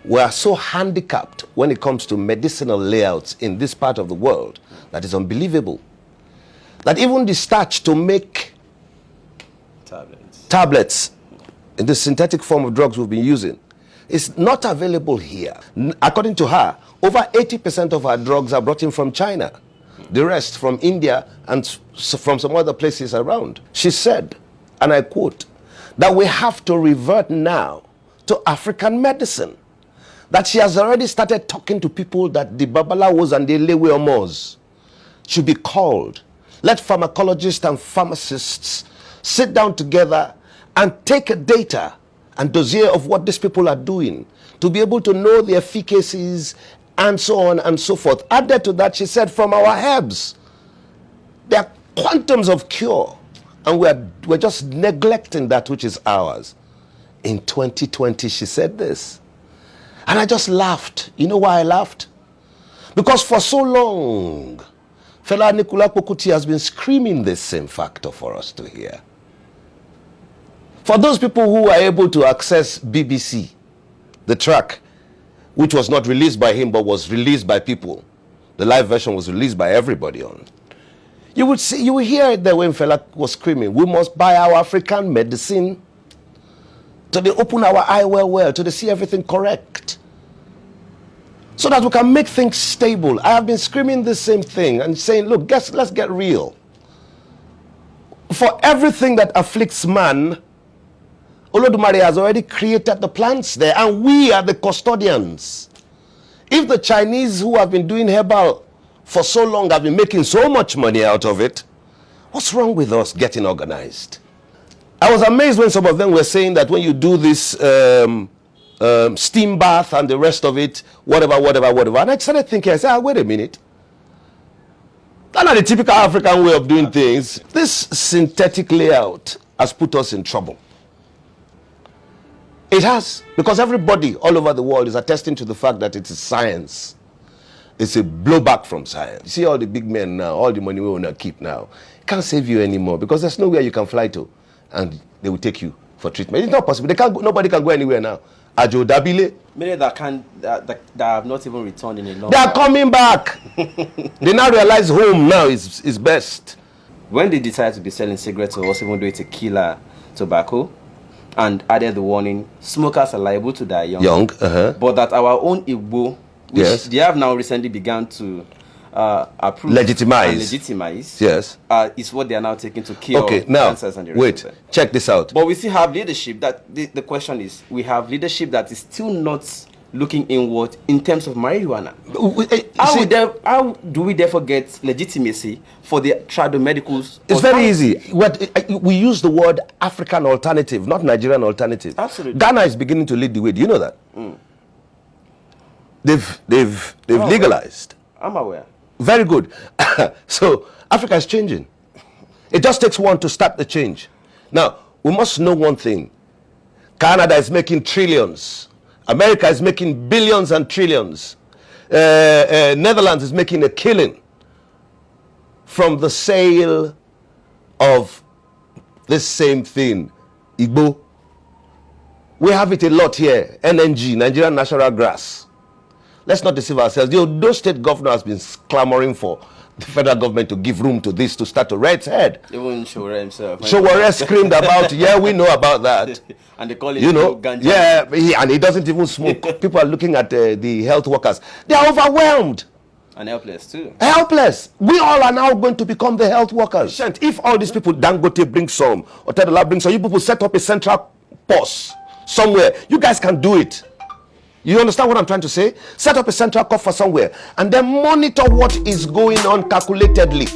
we are so handicapped when it comes to medicinal layouts in this part of the world that is unbelievable. That even the starch to make tablets in the synthetic form of drugs we've been using is not available here. According to her, over 80% of our drugs are brought in from China. The rest from India and from some other places around. She said, and I quote, that we have to revert now to African medicine. That she has already started talking to people that the Babalawos and the Lewe Omos should be called. Let pharmacologists and pharmacists sit down together and take a data and dossier of what these people are doing to be able to know the efficacies and so on and so forth. Added to that, she said, from our herbs, there are quantums of cure, and we're just neglecting that which is ours. In 2020, she said this. And I just laughed. You know why I laughed? Because for so long, Fela Anikulapo Kuti has been screaming this same factor for us to hear. For those people who are able to access BBC, the track, which was not released by him but was released by people, the live version was released by everybody on. You would hear it there when Fela was screaming, we must buy our African medicine, till they open our eye well, till they see everything correct, so that we can make things stable. I have been screaming the same thing and saying, look, let's get real. For everything that afflicts man, Olodumare has already created the plants there, and we are the custodians. If the Chinese who have been doing herbal for so long have been making so much money out of it, what's wrong with us getting organized? I was amazed when some of them were saying that when you do this steam bath and the rest of it, whatever. And I started thinking, I said, wait a minute. That's not the typical African way of doing things. This synthetic layout has put us in trouble. It has, because everybody all over the world is attesting to the fact that it is science. It's a blowback from science. You see all the big men now, all the money we want to keep now, it can't save you anymore because there's nowhere you can fly to and they will take you for treatment. It's not possible. Nobody can go anywhere now. Ajo Dabile. Many that have not even returned in a long They are coming back. They now realize home now is best. When they decided to be selling cigarettes or even though it's a killer tobacco, and added the warning, smokers are liable to die young. But that our own Igbo, which they have now recently begun to approve legitimize, yes, is what they are now taking to kill cancers and the wait, rest of them. check this out. But we still have leadership. That the question is, we have leadership that is still not looking inward in terms of marijuana. How do we therefore get legitimacy for the tradomedicals? It's very easy. We use the word African alternative, not Nigerian alternative. Absolutely. Ghana is beginning to lead the way. Do you know that? They've legalized. I'm aware. Very good. So Africa is changing. It just takes one to start the change. Now, we must know one thing. Canada is making trillions. America is making billions and trillions. Netherlands is making a killing from the sale of this same thing, Igbo. We have it a lot here, NNG, Nigerian Natural Grass. Let's not deceive ourselves. The Ondo State governor has been clamoring for the federal government to give room to this to start to rear its head. Even Showore himself. Showore screamed about, yeah, we know about that. And they call it, ganja. Yeah, and he doesn't even smoke. People are looking at the health workers. They are overwhelmed. And helpless too. Helpless. We all are now going to become the health workers. If all these people, Dangote brings some, or Tedola brings some, you people set up a central pause somewhere. You guys can do it. You understand what I'm trying to say? Set up a central coffer somewhere and then monitor what is going on calculatedly.